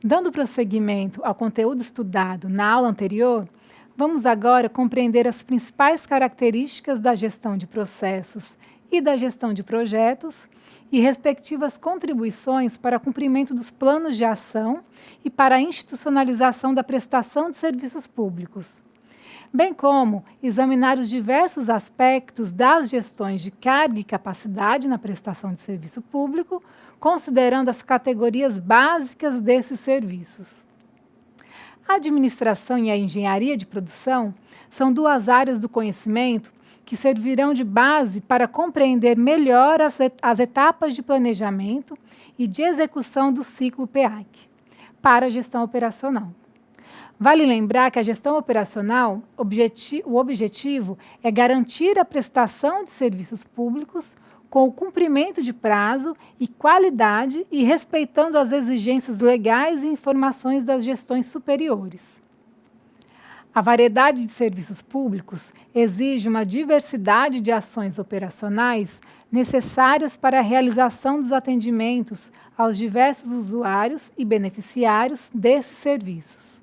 Dando prosseguimento ao conteúdo estudado na aula anterior, vamos agora compreender as principais características da gestão de processos e da gestão de projetos e respectivas contribuições para o cumprimento dos planos de ação e para a institucionalização da prestação de serviços públicos, bem como examinar os diversos aspectos das gestões de carga e capacidade na prestação de serviço público, considerando as categorias básicas desses serviços. A administração e a engenharia de produção são duas áreas do conhecimento que servirão de base para compreender melhor as etapas de planejamento e de execução do ciclo PEAC para a gestão operacional. Vale lembrar que a gestão operacional, o objetivo é garantir a prestação de serviços públicos com o cumprimento de prazo e qualidade e respeitando as exigências legais e informações das gestões superiores. A variedade de serviços públicos exige uma diversidade de ações operacionais necessárias para a realização dos atendimentos aos diversos usuários e beneficiários desses serviços.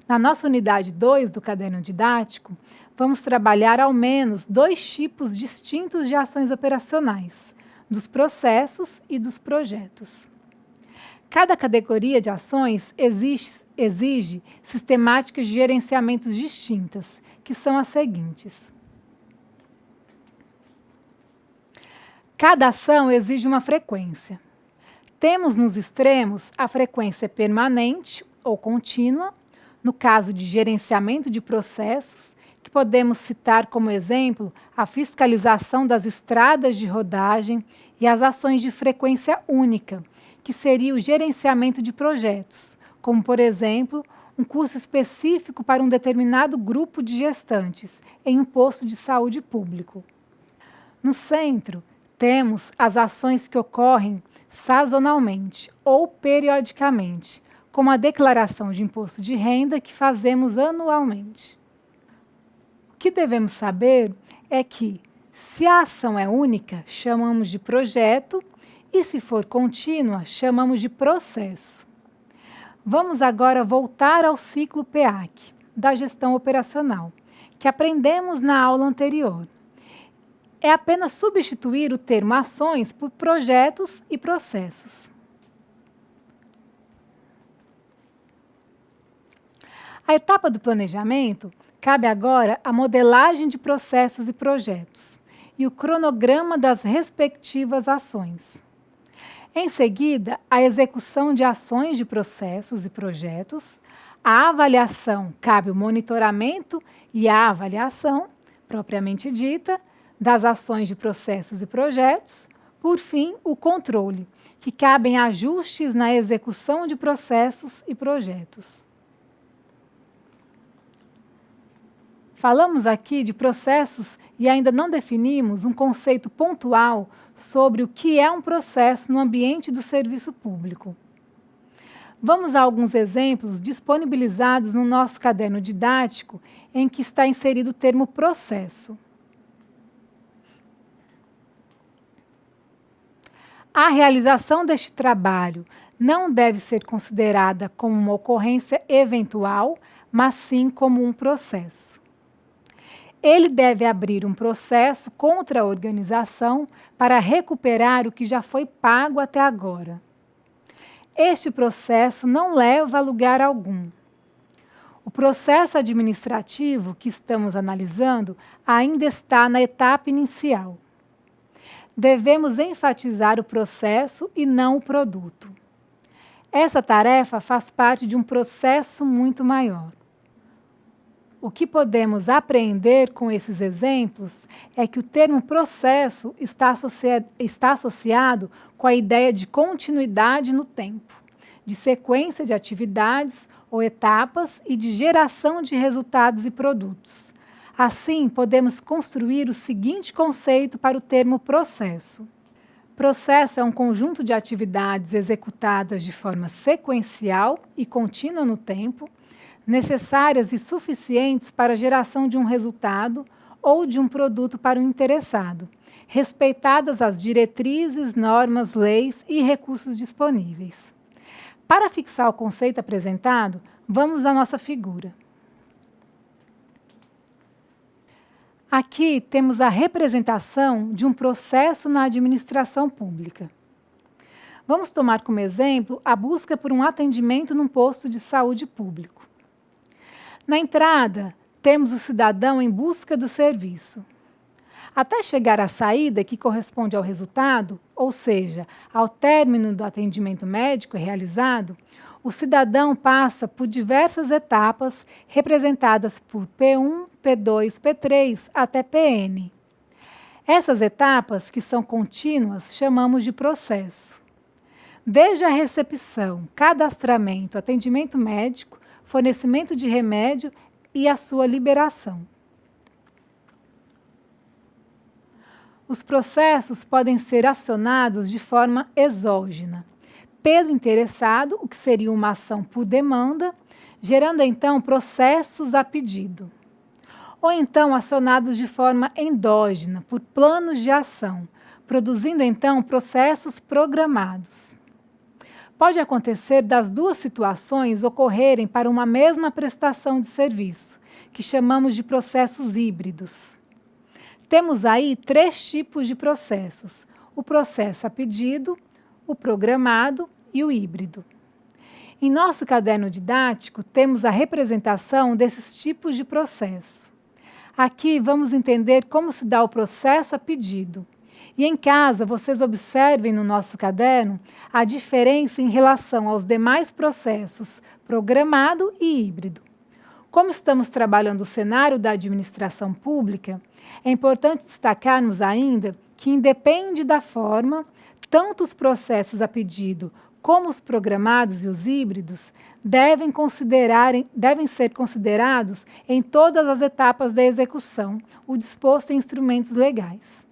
Na nossa unidade 2 do caderno didático, vamos trabalhar ao menos 2 tipos distintos de ações operacionais, dos processos e dos projetos. Cada categoria de ações exige sistemáticas de gerenciamentos distintas, que são as seguintes. Cada ação exige uma frequência. Temos nos extremos a frequência permanente ou contínua, no caso de gerenciamento de processos, que podemos citar como exemplo a fiscalização das estradas de rodagem e as ações de frequência única, que seria o gerenciamento de projetos, como, por exemplo, um curso específico para um determinado grupo de gestantes em um posto de saúde público. No centro, temos as ações que ocorrem sazonalmente ou periodicamente, como a declaração de imposto de renda que fazemos anualmente. O que devemos saber é que, se a ação é única, chamamos de projeto, e se for contínua, chamamos de processo. Vamos agora voltar ao ciclo PEAC, da gestão operacional, que aprendemos na aula anterior. É apenas substituir o termo ações por projetos e processos. A etapa do planejamento cabe agora a modelagem de processos e projetos e o cronograma das respectivas ações. Em seguida, a execução de ações de processos e projetos, a avaliação cabe o monitoramento e a avaliação, propriamente dita, das ações de processos e projetos, por fim, o controle, que cabem ajustes na execução de processos e projetos. Falamos aqui de processos e ainda não definimos um conceito pontual sobre o que é um processo no ambiente do serviço público. Vamos a alguns exemplos disponibilizados no nosso caderno didático em que está inserido o termo processo. A realização deste trabalho não deve ser considerada como uma ocorrência eventual, mas sim como um processo. Ele deve abrir um processo contra a organização para recuperar o que já foi pago até agora. Este processo não leva a lugar algum. O processo administrativo que estamos analisando ainda está na etapa inicial. Devemos enfatizar o processo e não o produto. Essa tarefa faz parte de um processo muito maior. O que podemos aprender com esses exemplos é que o termo processo está associado com a ideia de continuidade no tempo, de sequência de atividades ou etapas e de geração de resultados e produtos. Assim, podemos construir o seguinte conceito para o termo processo. Processo é um conjunto de atividades executadas de forma sequencial e contínua no tempo, necessárias e suficientes para a geração de um resultado ou de um produto para o interessado, respeitadas as diretrizes, normas, leis e recursos disponíveis. Para fixar o conceito apresentado, vamos à nossa figura. Aqui temos a representação de um processo na administração pública. Vamos tomar como exemplo a busca por um atendimento num posto de saúde público. Na entrada, temos o cidadão em busca do serviço. Até chegar à saída, que corresponde ao resultado, ou seja, ao término do atendimento médico realizado, o cidadão passa por diversas etapas representadas por P1, P2, P3 até PN. Essas etapas, que são contínuas, chamamos de processo. Desde a recepção, cadastramento, atendimento médico, fornecimento de remédio e a sua liberação. Os processos podem ser acionados de forma exógena, pelo interessado, o que seria uma ação por demanda, gerando então processos a pedido. Ou então acionados de forma endógena, por planos de ação, produzindo então processos programados. Pode acontecer das duas situações ocorrerem para uma mesma prestação de serviço, que chamamos de processos híbridos. Temos aí 3 tipos de processos: o processo a pedido, o programado e o híbrido. Em nosso caderno didático, temos a representação desses tipos de processo. Aqui vamos entender como se dá o processo a pedido. E em casa, vocês observem no nosso caderno a diferença em relação aos demais processos, programado e híbrido. Como estamos trabalhando o cenário da administração pública, é importante destacarmos ainda que, independe da forma, tanto os processos a pedido como os programados e os híbridos devem ser considerados em todas as etapas da execução, o disposto em instrumentos legais.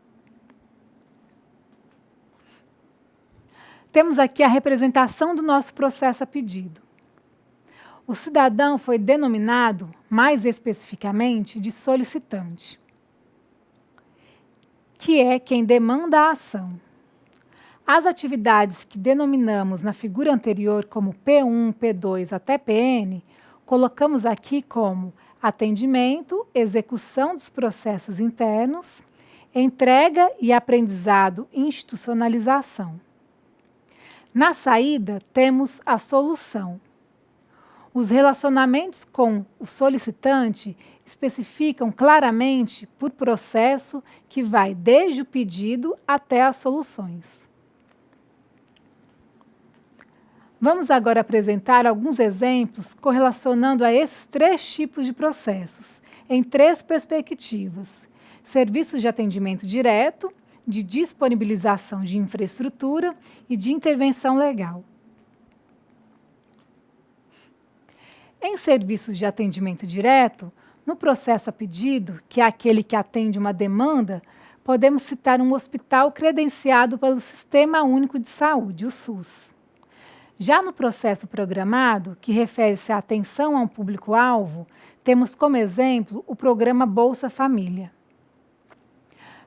Temos aqui a representação do nosso processo a pedido. O cidadão foi denominado, mais especificamente, de solicitante, que é quem demanda a ação. As atividades que denominamos na figura anterior como P1, P2 até PN, colocamos aqui como atendimento, execução dos processos internos, entrega e aprendizado, institucionalização. Na saída, temos a solução. Os relacionamentos com o solicitante especificam claramente por processo que vai desde o pedido até as soluções. Vamos agora apresentar alguns exemplos correlacionando a esses 3 tipos de processos, em 3 perspectivas: serviços de atendimento direto, de disponibilização de infraestrutura e de intervenção legal. Em serviços de atendimento direto, no processo a pedido, que é aquele que atende uma demanda, podemos citar um hospital credenciado pelo Sistema Único de Saúde, o SUS. Já no processo programado, que refere-se à atenção a um público-alvo, temos como exemplo o programa Bolsa Família.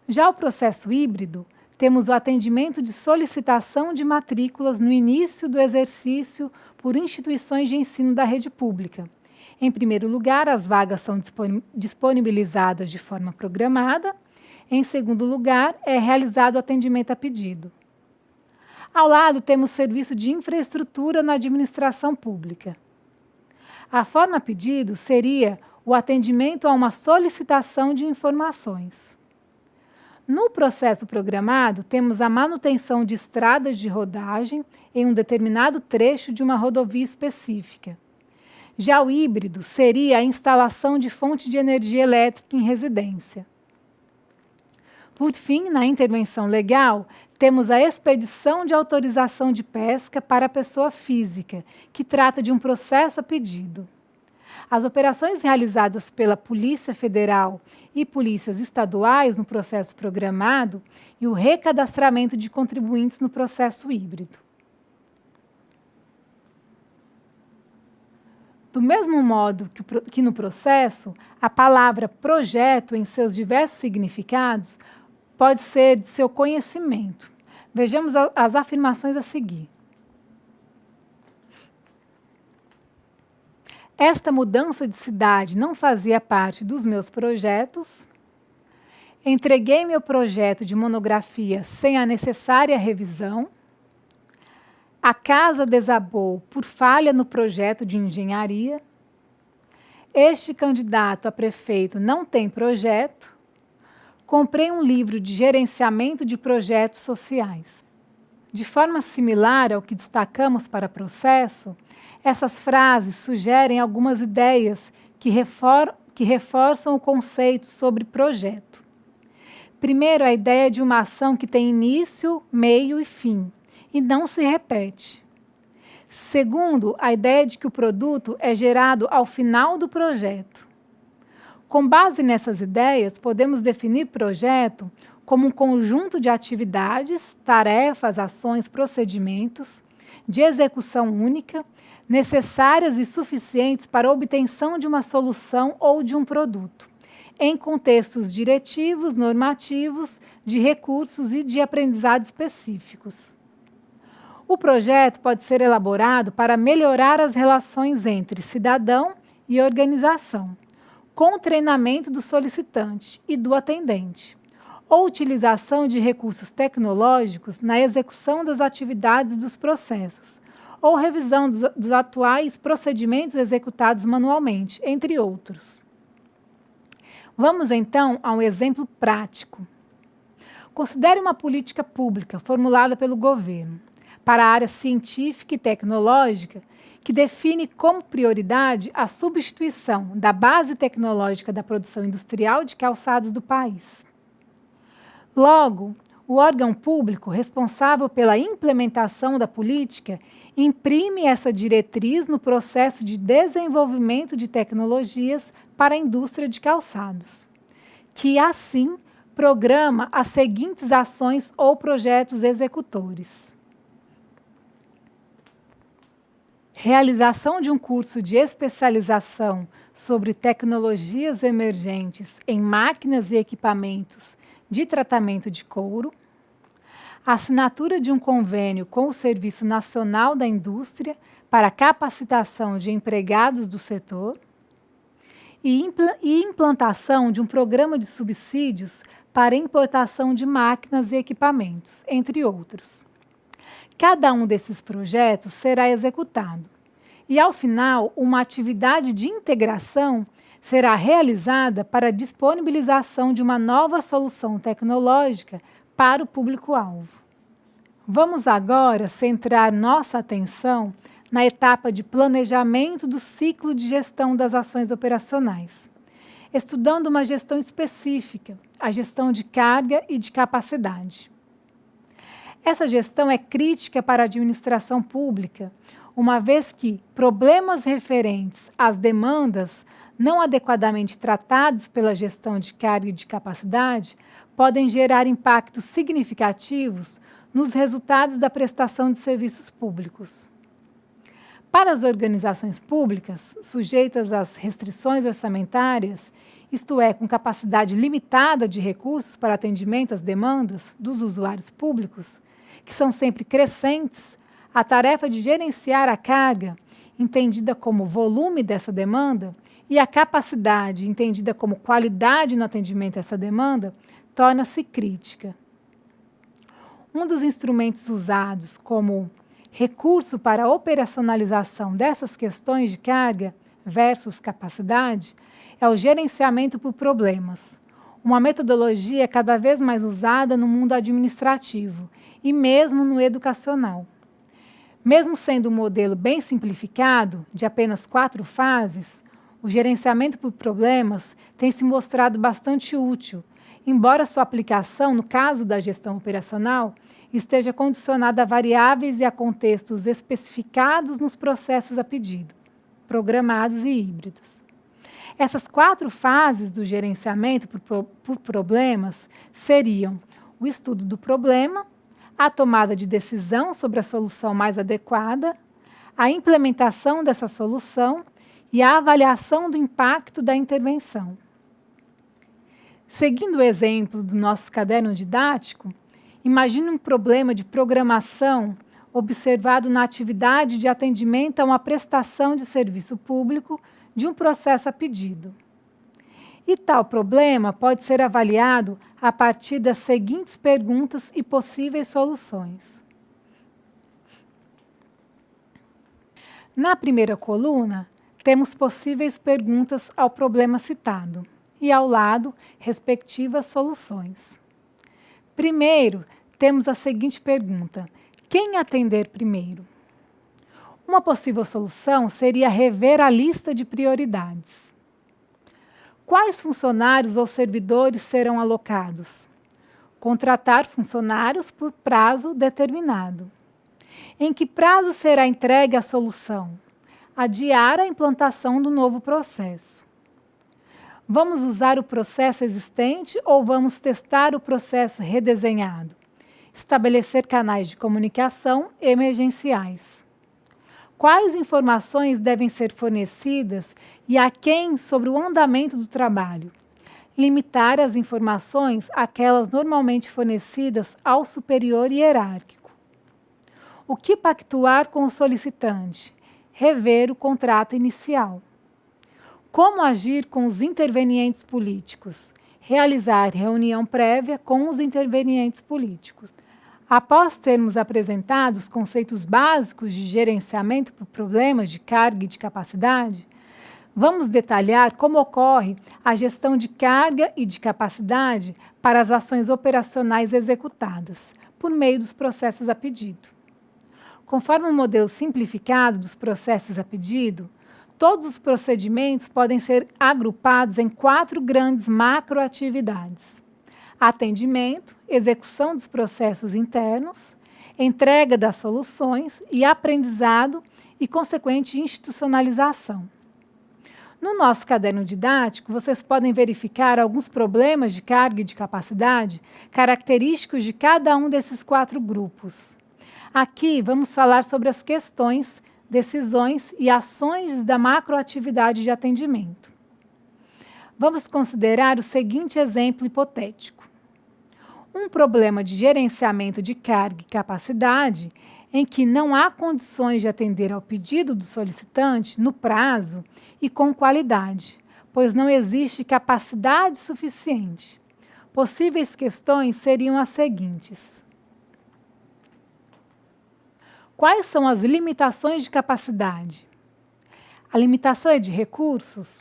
Já o processo híbrido, temos o atendimento de solicitação de matrículas no início do exercício por instituições de ensino da rede pública. Em primeiro lugar, as vagas são disponibilizadas de forma programada. Em segundo lugar, é realizado o atendimento a pedido. Ao lado, temos serviço de infraestrutura na administração pública. A forma a pedido seria o atendimento a uma solicitação de informações. No processo programado, temos a manutenção de estradas de rodagem em um determinado trecho de uma rodovia específica. Já o híbrido seria a instalação de fonte de energia elétrica em residência. Por fim, na intervenção legal, temos a expedição de autorização de pesca para a pessoa física, que trata de um processo a pedido. As operações realizadas pela Polícia Federal e polícias estaduais no processo programado e o recadastramento de contribuintes no processo híbrido. Do mesmo modo que no processo, a palavra projeto, em seus diversos significados, pode ser de seu conhecimento. Vejamos as afirmações a seguir. Esta mudança de cidade não fazia parte dos meus projetos. Entreguei meu projeto de monografia sem a necessária revisão. A casa desabou por falha no projeto de engenharia. Este candidato a prefeito não tem projeto. Comprei um livro de gerenciamento de projetos sociais. De forma similar ao que destacamos para processo, essas frases sugerem algumas ideias que reforçam o conceito sobre projeto. Primeiro, a ideia de uma ação que tem início, meio e fim, e não se repete. Segundo, a ideia de que o produto é gerado ao final do projeto. Com base nessas ideias, podemos definir projeto como um conjunto de atividades, tarefas, ações, procedimentos de execução única, necessárias e suficientes para a obtenção de uma solução ou de um produto, em contextos diretivos, normativos, de recursos e de aprendizado específicos. O projeto pode ser elaborado para melhorar as relações entre cidadão e organização, com o treinamento do solicitante e do atendente, ou utilização de recursos tecnológicos na execução das atividades dos processos, ou revisão dos atuais procedimentos executados manualmente, entre outros. Vamos então a um exemplo prático. Considere uma política pública formulada pelo governo para a área científica e tecnológica que define como prioridade a substituição da base tecnológica da produção industrial de calçados do país. Logo, o órgão público responsável pela implementação da política imprime essa diretriz no processo de desenvolvimento de tecnologias para a indústria de calçados, que, assim, programa as seguintes ações ou projetos executores. Realização de um curso de especialização sobre tecnologias emergentes em máquinas e equipamentos de tratamento de couro. Assinatura de um convênio com o Serviço Nacional da Indústria para capacitação de empregados do setor. E implantação de um programa de subsídios para importação de máquinas e equipamentos, entre outros. Cada um desses projetos será executado e, ao final, uma atividade de integração será realizada para a disponibilização de uma nova solução tecnológica para o público-alvo. Vamos agora centrar nossa atenção na etapa de planejamento do ciclo de gestão das ações operacionais, estudando uma gestão específica, a gestão de carga e de capacidade. Essa gestão é crítica para a administração pública, uma vez que problemas referentes às demandas não adequadamente tratados pela gestão de carga e de capacidade podem gerar impactos significativos nos resultados da prestação de serviços públicos. Para as organizações públicas, sujeitas às restrições orçamentárias, isto é, com capacidade limitada de recursos para atendimento às demandas dos usuários públicos, que são sempre crescentes, a tarefa de gerenciar a carga, entendida como volume dessa demanda, e a capacidade, entendida como qualidade no atendimento a essa demanda, torna-se crítica. Um dos instrumentos usados como recurso para a operacionalização dessas questões de carga versus capacidade é o gerenciamento por problemas, uma metodologia cada vez mais usada no mundo administrativo e mesmo no educacional. Mesmo sendo um modelo bem simplificado, de apenas 4 fases, o gerenciamento por problemas tem se mostrado bastante útil, embora sua aplicação, no caso da gestão operacional, esteja condicionada a variáveis e a contextos especificados nos processos a pedido, programados e híbridos. Essas 4 fases do gerenciamento por problemas seriam o estudo do problema, a tomada de decisão sobre a solução mais adequada, a implementação dessa solução e a avaliação do impacto da intervenção. Seguindo o exemplo do nosso caderno didático, imagine um problema de programação observado na atividade de atendimento a uma prestação de serviço público de um processo a pedido. E tal problema pode ser avaliado a partir das seguintes perguntas e possíveis soluções. Na primeira coluna, temos possíveis perguntas ao problema citado e, ao lado, respectivas soluções. Primeiro, temos a seguinte pergunta: quem atender primeiro? Uma possível solução seria rever a lista de prioridades. Quais funcionários ou servidores serão alocados? Contratar funcionários por prazo determinado. Em que prazo será entregue a solução? Adiar a implantação do novo processo. Vamos usar o processo existente ou vamos testar o processo redesenhado? Estabelecer canais de comunicação emergenciais. Quais informações devem ser fornecidas e a quem sobre o andamento do trabalho? Limitar as informações àquelas normalmente fornecidas ao superior hierárquico. O que pactuar com o solicitante? Rever o contrato inicial. Como agir com os intervenientes políticos? Realizar reunião prévia com os intervenientes políticos. Após termos apresentado os conceitos básicos de gerenciamento por problemas de carga e de capacidade, vamos detalhar como ocorre a gestão de carga e de capacidade para as ações operacionais executadas, por meio dos processos a pedido. Conforme o modelo simplificado dos processos a pedido, todos os procedimentos podem ser agrupados em 4 grandes macroatividades: atendimento, execução dos processos internos, entrega das soluções e aprendizado e consequente institucionalização. No nosso caderno didático, vocês podem verificar alguns problemas de carga e de capacidade característicos de cada um desses 4 grupos. Aqui vamos falar sobre as questões, decisões e ações da macroatividade de atendimento. Vamos considerar o seguinte exemplo hipotético: um problema de gerenciamento de carga e capacidade em que não há condições de atender ao pedido do solicitante no prazo e com qualidade, pois não existe capacidade suficiente. Possíveis questões seriam as seguintes: quais são as limitações de capacidade? A limitação é de recursos?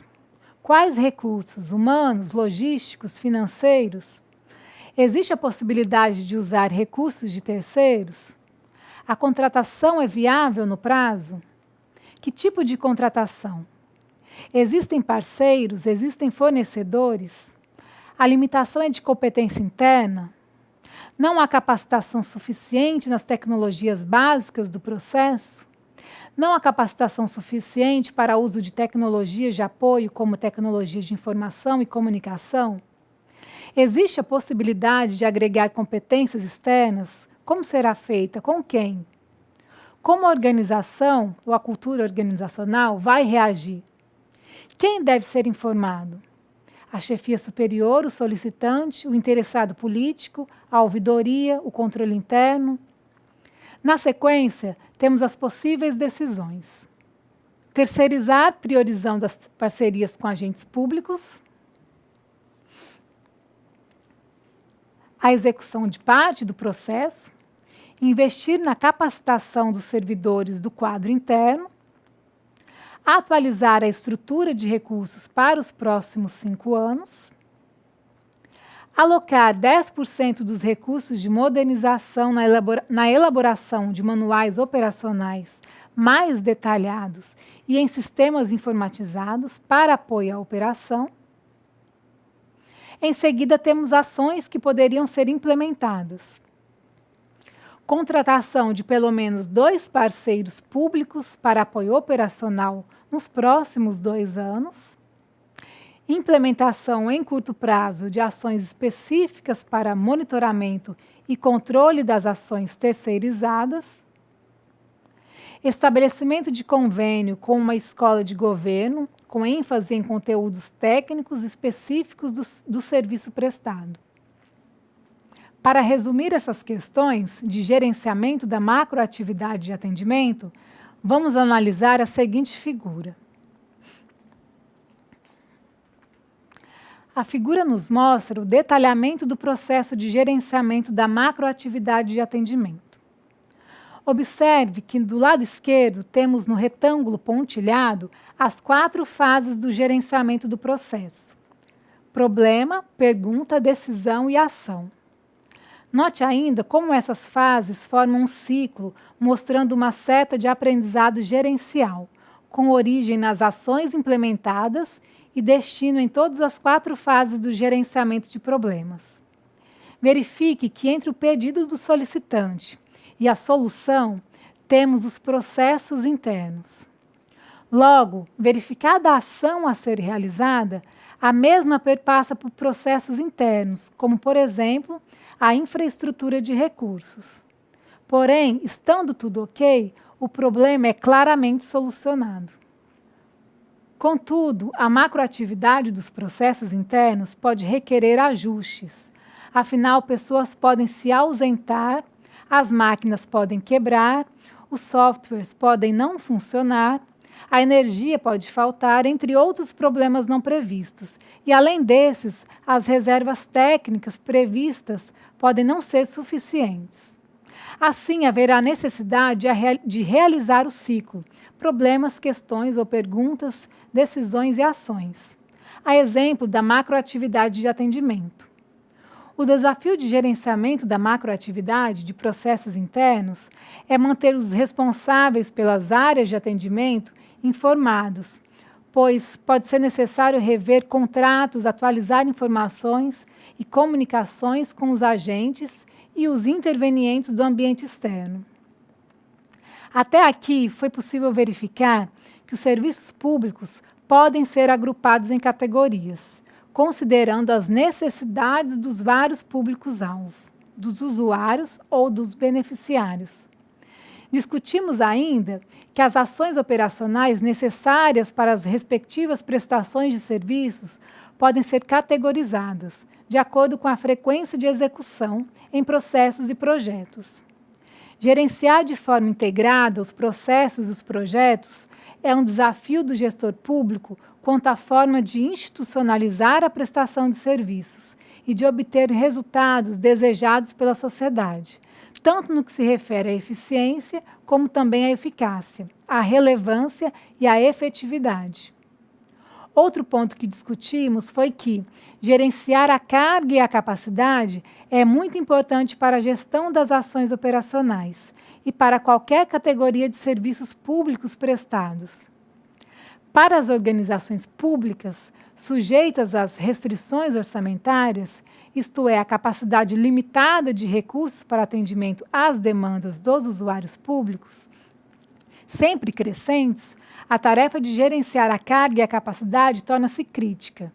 Quais recursos? Humanos, logísticos, financeiros? Existe a possibilidade de usar recursos de terceiros? A contratação é viável no prazo? Que tipo de contratação? Existem parceiros? Existem fornecedores? A limitação é de competência interna? Não há capacitação suficiente nas tecnologias básicas do processo? Não há capacitação suficiente para o uso de tecnologias de apoio, como tecnologias de informação e comunicação? Existe a possibilidade de agregar competências externas? Como será feita? Com quem? Como a organização ou a cultura organizacional vai reagir? Quem deve ser informado? A chefia superior, o solicitante, o interessado político, a ouvidoria, o controle interno. Na sequência, temos as possíveis decisões: terceirizar, priorizando as parcerias com agentes públicos, a execução de parte do processo, investir na capacitação dos servidores do quadro interno, atualizar a estrutura de recursos para os próximos 5 anos, alocar 10% dos recursos de modernização na elaboração de manuais operacionais mais detalhados e em sistemas informatizados para apoio à operação. Em seguida, temos ações que poderiam ser implementadas: contratação de pelo menos 2 parceiros públicos para apoio operacional nos próximos 2 anos, implementação em curto prazo de ações específicas para monitoramento e controle das ações terceirizadas, estabelecimento de convênio com uma escola de governo, com ênfase em conteúdos técnicos específicos do serviço prestado. Para resumir essas questões de gerenciamento da macroatividade de atendimento, vamos analisar a seguinte figura. A figura nos mostra o detalhamento do processo de gerenciamento da macroatividade de atendimento. Observe que do lado esquerdo temos no retângulo pontilhado as 4 fases do gerenciamento do processo: problema, pergunta, decisão e ação. Note ainda como essas fases formam um ciclo, mostrando uma seta de aprendizado gerencial, com origem nas ações implementadas e destino em todas as 4 fases do gerenciamento de problemas. Verifique que entre o pedido do solicitante e a solução, temos os processos internos. Logo, verificada a ação a ser realizada, a mesma perpassa por processos internos, como, por exemplo, a infraestrutura de recursos. Porém, estando tudo ok, o problema é claramente solucionado. Contudo, a macroatividade dos processos internos pode requerer ajustes. Afinal, pessoas podem se ausentar, as máquinas podem quebrar, os softwares podem não funcionar, a energia pode faltar, entre outros problemas não previstos. E, além desses, as reservas técnicas previstas podem não ser suficientes. Assim, haverá necessidade de realizar o ciclo: problemas, questões ou perguntas, decisões e ações. A exemplo da macroatividade de atendimento. O desafio de gerenciamento da macroatividade de processos internos é manter os responsáveis pelas áreas de atendimento informados, pois pode ser necessário rever contratos, atualizar informações e comunicações com os agentes e os intervenientes do ambiente externo. Até aqui foi possível verificar que os serviços públicos podem ser agrupados em categorias, considerando as necessidades dos vários públicos-alvo, dos usuários ou dos beneficiários. Discutimos ainda que as ações operacionais necessárias para as respectivas prestações de serviços podem ser categorizadas, de acordo com a frequência de execução em processos e projetos. Gerenciar de forma integrada os processos e os projetos é um desafio do gestor público quanto à forma de institucionalizar a prestação de serviços e de obter resultados desejados pela sociedade, tanto no que se refere à eficiência, como também à eficácia, à relevância e à efetividade. Outro ponto que discutimos foi que gerenciar a carga e a capacidade é muito importante para a gestão das ações operacionais e para qualquer categoria de serviços públicos prestados. Para as organizações públicas, sujeitas às restrições orçamentárias, isto é, a capacidade limitada de recursos para atendimento às demandas dos usuários públicos, sempre crescentes, a tarefa de gerenciar a carga e a capacidade torna-se crítica.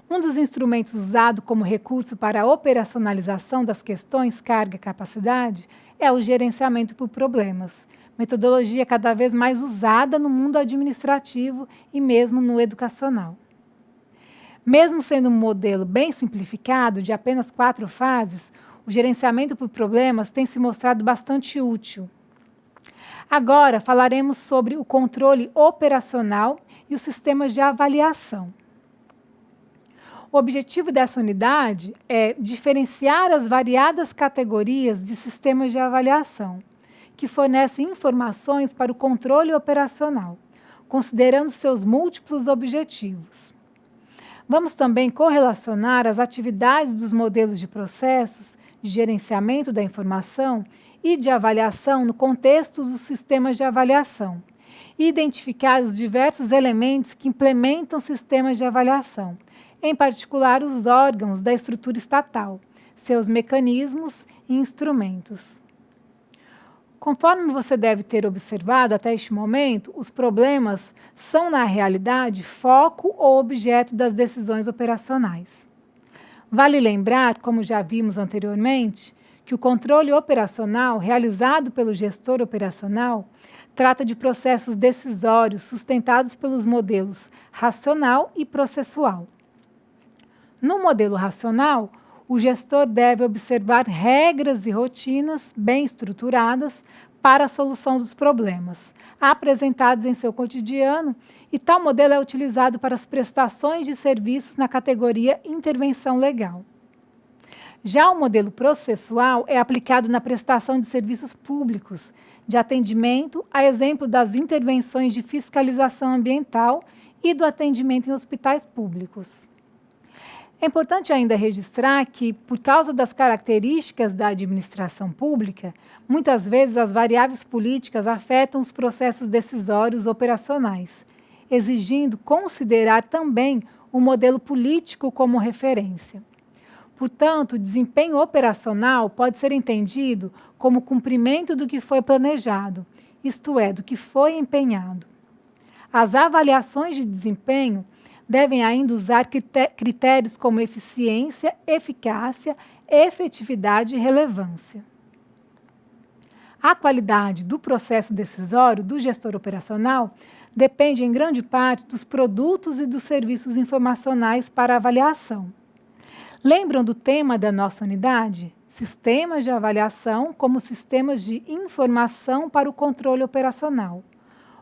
Um dos instrumentos usado como recurso para a operacionalização das questões carga e capacidade é o gerenciamento por problemas, metodologia cada vez mais usada no mundo administrativo e mesmo no educacional. Mesmo sendo um modelo bem simplificado, de apenas 4 fases, o gerenciamento por problemas tem se mostrado bastante útil. Agora falaremos sobre o controle operacional e os sistemas de avaliação. O objetivo dessa unidade é diferenciar as variadas categorias de sistemas de avaliação, que fornecem informações para o controle operacional, considerando seus múltiplos objetivos. Vamos também correlacionar as atividades dos modelos de processos de gerenciamento da informação e de avaliação no contexto dos sistemas de avaliação e identificar os diversos elementos que implementam sistemas de avaliação, em particular os órgãos da estrutura estatal, seus mecanismos e instrumentos. Conforme você deve ter observado até este momento, os problemas são, na realidade, foco ou objeto das decisões operacionais. Vale lembrar, como já vimos anteriormente, que o controle operacional realizado pelo gestor operacional trata de processos decisórios sustentados pelos modelos racional e processual. No modelo racional, o gestor deve observar regras e rotinas bem estruturadas para a solução dos problemas apresentados em seu cotidiano, e tal modelo é utilizado para as prestações de serviços na categoria intervenção legal. Já o modelo processual é aplicado na prestação de serviços públicos, de atendimento, a exemplo das intervenções de fiscalização ambiental e do atendimento em hospitais públicos. É importante ainda registrar que, por causa das características da administração pública, muitas vezes as variáveis políticas afetam os processos decisórios operacionais, exigindo considerar também o modelo político como referência. Portanto, o desempenho operacional pode ser entendido como cumprimento do que foi planejado, isto é, do que foi empenhado. As avaliações de desempenho devem ainda usar critérios como eficiência, eficácia, efetividade e relevância. A qualidade do processo decisório do gestor operacional depende, em grande parte, dos produtos e dos serviços informacionais para avaliação. Lembram do tema da nossa unidade? Sistemas de avaliação como sistemas de informação para o controle operacional.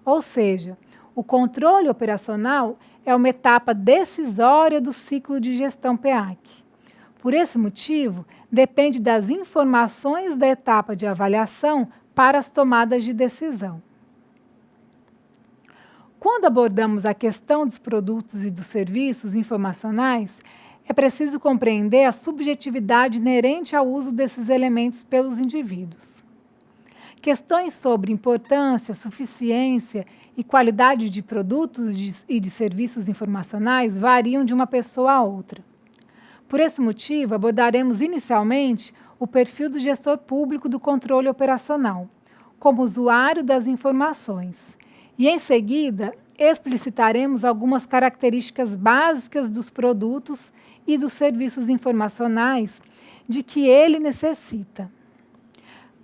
Ou seja, o controle operacional é uma etapa decisória do ciclo de gestão PEAC. Por esse motivo, depende das informações da etapa de avaliação para as tomadas de decisão. Quando abordamos a questão dos produtos e dos serviços informacionais, é preciso compreender a subjetividade inerente ao uso desses elementos pelos indivíduos. Questões sobre importância, suficiência e qualidade de produtos e de serviços informacionais variam de uma pessoa a outra. Por esse motivo, abordaremos inicialmente o perfil do gestor público do controle operacional, como usuário das informações, e em seguida explicitaremos algumas características básicas dos produtos e dos serviços informacionais de que ele necessita.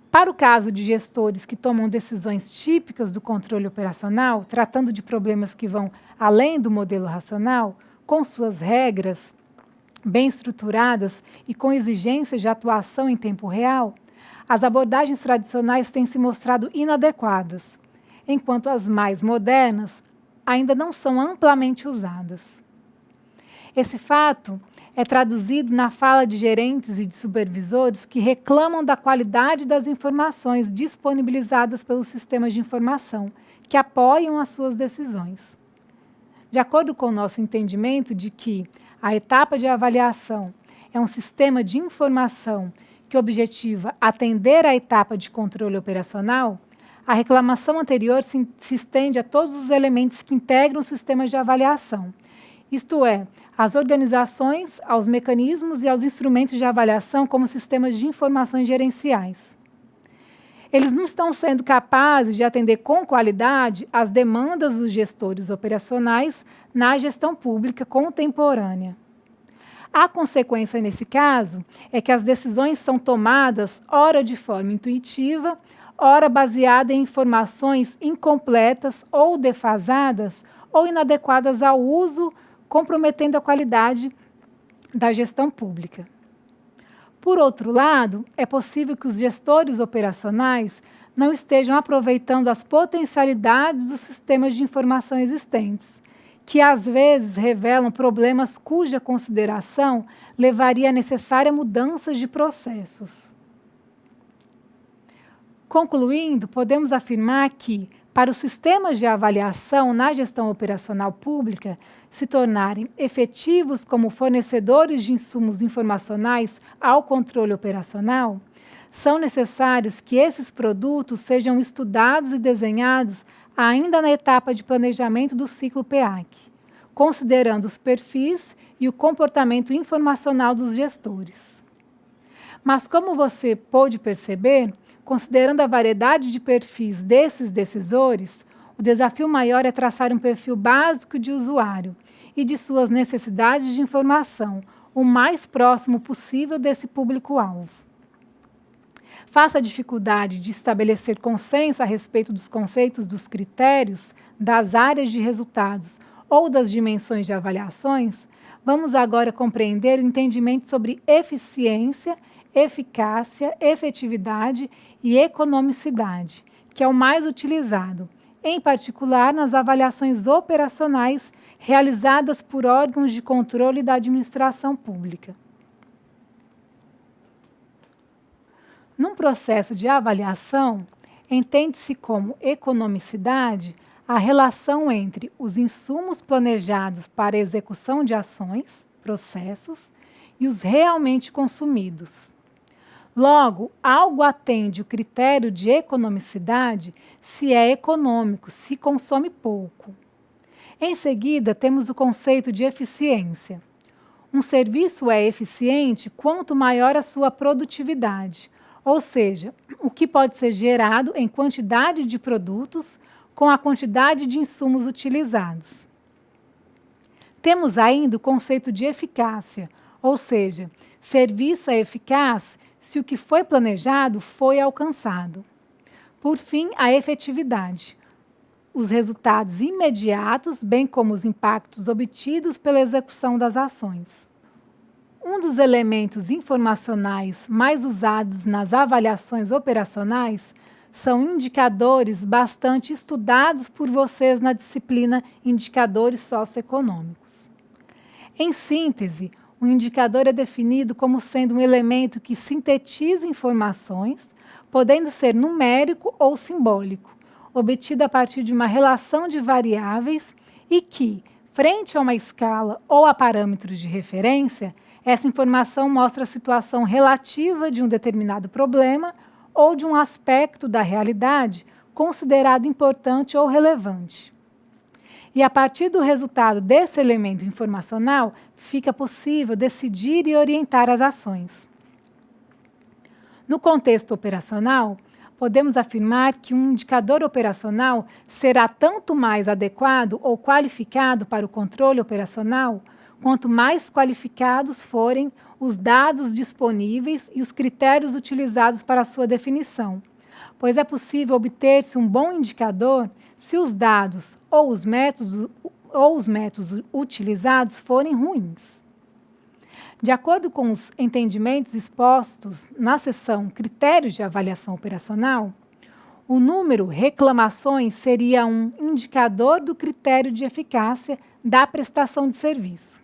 Para o caso de gestores que tomam decisões típicas do controle operacional, tratando de problemas que vão além do modelo racional, com suas regras bem estruturadas e com exigências de atuação em tempo real, as abordagens tradicionais têm se mostrado inadequadas, enquanto as mais modernas ainda não são amplamente usadas. Esse fato é traduzido na fala de gerentes e de supervisores que reclamam da qualidade das informações disponibilizadas pelos sistemas de informação, que apoiam as suas decisões. De acordo com o nosso entendimento de que a etapa de avaliação é um sistema de informação que objetiva atender à etapa de controle operacional, a reclamação anterior se estende a todos os elementos que integram os sistemas de avaliação, isto é, às organizações, aos mecanismos e aos instrumentos de avaliação como sistemas de informações gerenciais. Eles não estão sendo capazes de atender com qualidade às demandas dos gestores operacionais na gestão pública contemporânea. A consequência, nesse caso, é que as decisões são tomadas, ora de forma intuitiva, ora baseada em informações incompletas ou defasadas ou inadequadas ao uso, comprometendo a qualidade da gestão pública. Por outro lado, é possível que os gestores operacionais não estejam aproveitando as potencialidades dos sistemas de informação existentes, que às vezes revelam problemas cuja consideração levaria a necessária mudança de processos. Concluindo, podemos afirmar que, para os sistemas de avaliação na gestão operacional pública se tornarem efetivos como fornecedores de insumos informacionais ao controle operacional, são necessários que esses produtos sejam estudados e desenhados ainda na etapa de planejamento do ciclo PEAC, considerando os perfis e o comportamento informacional dos gestores. Mas, como você pôde perceber, considerando a variedade de perfis desses decisores, o desafio maior é traçar um perfil básico de usuário e de suas necessidades de informação, o mais próximo possível desse público-alvo. Face à dificuldade de estabelecer consenso a respeito dos conceitos dos critérios, das áreas de resultados ou das dimensões de avaliações, Vamos agora compreender o entendimento sobre eficiência, eficácia, efetividade e economicidade, que é o mais utilizado, em particular nas avaliações operacionais realizadas por órgãos de controle da administração pública. Num processo de avaliação, entende-se como economicidade a relação entre os insumos planejados para a execução de ações, processos, e os realmente consumidos. Logo, algo atende o critério de economicidade se é econômico, se consome pouco. Em seguida, temos o conceito de eficiência. Um serviço é eficiente quanto maior a sua produtividade, ou seja, o que pode ser gerado em quantidade de produtos com a quantidade de insumos utilizados. Temos ainda o conceito de eficácia, ou seja, serviço é eficaz se o que foi planejado foi alcançado. Por fim, a efetividade, os resultados imediatos, bem como os impactos obtidos pela execução das ações. Um dos elementos informacionais mais usados nas avaliações operacionais são indicadores bastante estudados por vocês na disciplina Indicadores Socioeconômicos. Em síntese, o indicador é definido como sendo um elemento que sintetiza informações, podendo ser numérico ou simbólico, obtido a partir de uma relação de variáveis e que, frente a uma escala ou a parâmetros de referência, essa informação mostra a situação relativa de um determinado problema ou de um aspecto da realidade considerado importante ou relevante. E a partir do resultado desse elemento informacional, fica possível decidir e orientar as ações. No contexto operacional, podemos afirmar que um indicador operacional será tanto mais adequado ou qualificado para o controle operacional, quanto mais qualificados forem os dados disponíveis e os critérios utilizados para a sua definição, pois é possível obter-se um bom indicador se os dados ou os métodos utilizados forem ruins. De acordo com os entendimentos expostos na seção Critérios de Avaliação Operacional, o número reclamações seria um indicador do critério de eficácia da prestação de serviço,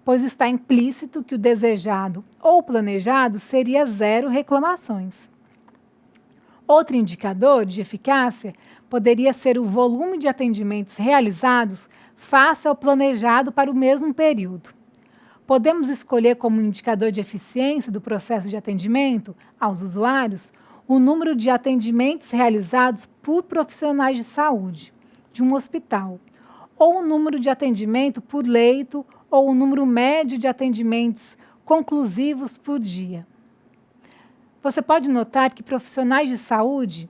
pois está implícito que o desejado ou planejado seria 0 reclamações. Outro indicador de eficácia poderia ser o volume de atendimentos realizados face ao planejado para o mesmo período. Podemos escolher como indicador de eficiência do processo de atendimento aos usuários o número de atendimentos realizados por profissionais de saúde de um hospital, ou o número de atendimento por leito ou o número médio de atendimentos conclusivos por dia. Você pode notar que profissionais de saúde,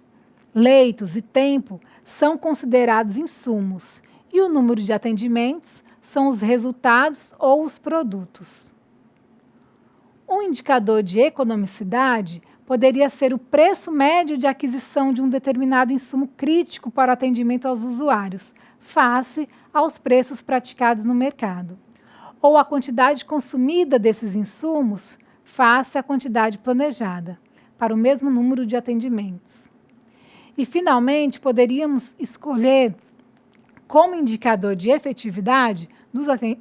leitos e tempo são considerados insumos e o número de atendimentos são os resultados ou os produtos. Um indicador de economicidade poderia ser o preço médio de aquisição de um determinado insumo crítico para o atendimento aos usuários, face aos preços praticados no mercado, ou a quantidade consumida desses insumos face à quantidade planejada, para o mesmo número de atendimentos. E, finalmente, poderíamos escolher como indicador de efetividade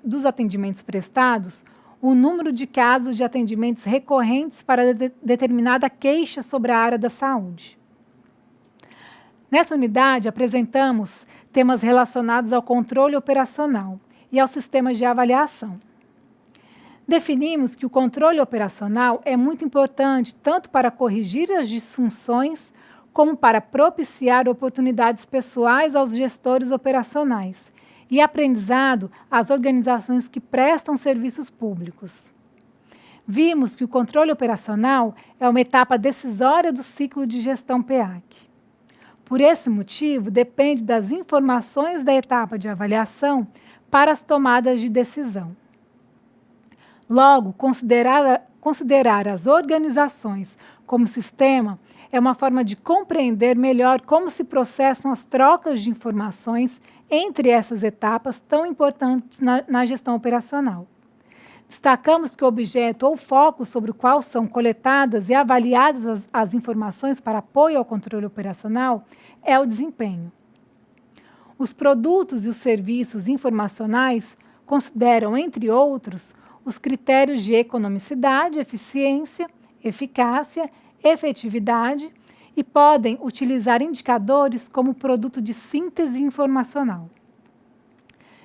dos atendimentos prestados o número de casos de atendimentos recorrentes para determinada queixa sobre a área da saúde. Nessa unidade, apresentamos temas relacionados ao controle operacional e aos sistemas de avaliação. Definimos que o controle operacional é muito importante tanto para corrigir as disfunções como para propiciar oportunidades pessoais aos gestores operacionais e aprendizado às organizações que prestam serviços públicos. Vimos que o controle operacional é uma etapa decisória do ciclo de gestão PEAC. Por esse motivo, depende das informações da etapa de avaliação para as tomadas de decisão. Logo, considerar as organizações como sistema é uma forma de compreender melhor como se processam as trocas de informações entre essas etapas tão importantes na gestão operacional. Destacamos que o objeto ou foco sobre o qual são coletadas e avaliadas as informações para apoio ao controle operacional é o desempenho. Os produtos e os serviços informacionais consideram, entre outros, os critérios de economicidade, eficiência, eficácia, efetividade e podem utilizar indicadores como produto de síntese informacional.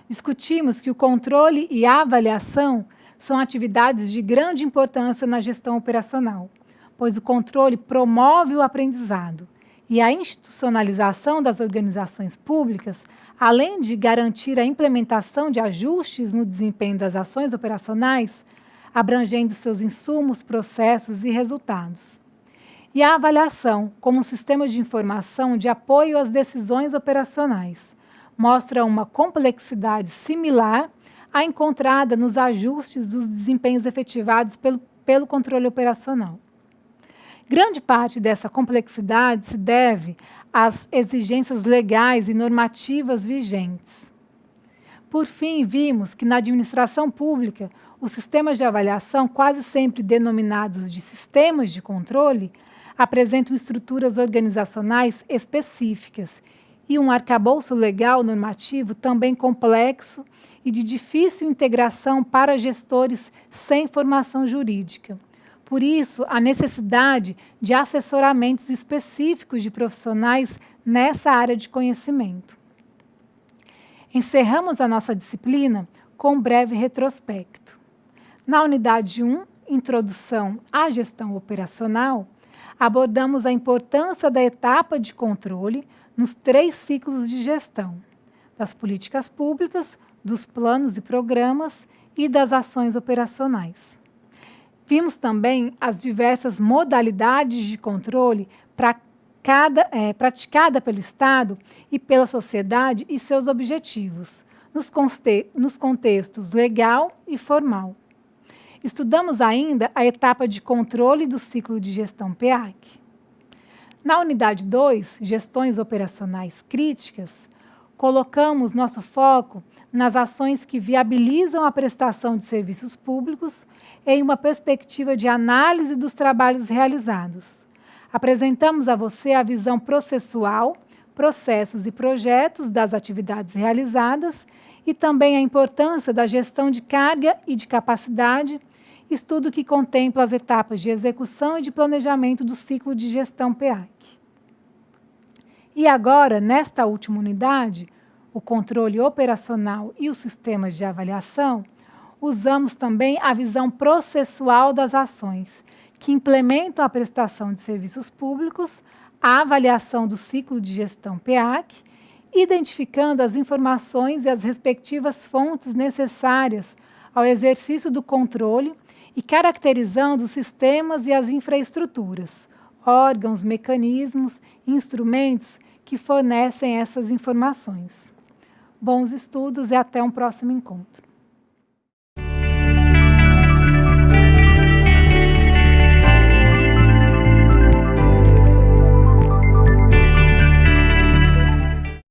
Discutimos que o controle e a avaliação são atividades de grande importância na gestão operacional, pois o controle promove o aprendizado e a institucionalização das organizações públicas, além de garantir a implementação de ajustes no desempenho das ações operacionais, abrangendo seus insumos, processos e resultados. E a avaliação, como um sistema de informação de apoio às decisões operacionais, mostra uma complexidade similar à encontrada nos ajustes dos desempenhos efetivados pelo controle operacional. Grande parte dessa complexidade se deve às exigências legais e normativas vigentes. Por fim, vimos que na administração pública, os sistemas de avaliação, quase sempre denominados de sistemas de controle, apresentam estruturas organizacionais específicas e um arcabouço legal normativo também complexo e de difícil integração para gestores sem formação jurídica. Por isso, a necessidade de assessoramentos específicos de profissionais nessa área de conhecimento. Encerramos a nossa disciplina com um breve retrospecto. Na unidade 1, Introdução à Gestão Operacional, abordamos a importância da etapa de controle nos 3 ciclos de gestão, das políticas públicas, dos planos e programas e das ações operacionais. Vimos também as diversas modalidades de controle praticada pelo Estado e pela sociedade e seus objetivos, nos contextos legal e formal. Estudamos ainda a etapa de controle do ciclo de gestão PEAC. Na unidade 2, Gestões Operacionais Críticas, colocamos nosso foco nas ações que viabilizam a prestação de serviços públicos em uma perspectiva de análise dos trabalhos realizados. Apresentamos a você a visão processual, processos e projetos das atividades realizadas e também a importância da gestão de carga e de capacidade, estudo que contempla as etapas de execução e de planejamento do ciclo de gestão PEAC. E agora, nesta última unidade, o controle operacional e os sistemas de avaliação, usamos também a visão processual das ações, que implementam a prestação de serviços públicos, a avaliação do ciclo de gestão PEAC, identificando as informações e as respectivas fontes necessárias ao exercício do controle e caracterizando os sistemas e as infraestruturas, órgãos, mecanismos, instrumentos que fornecem essas informações. Bons estudos e até um próximo encontro.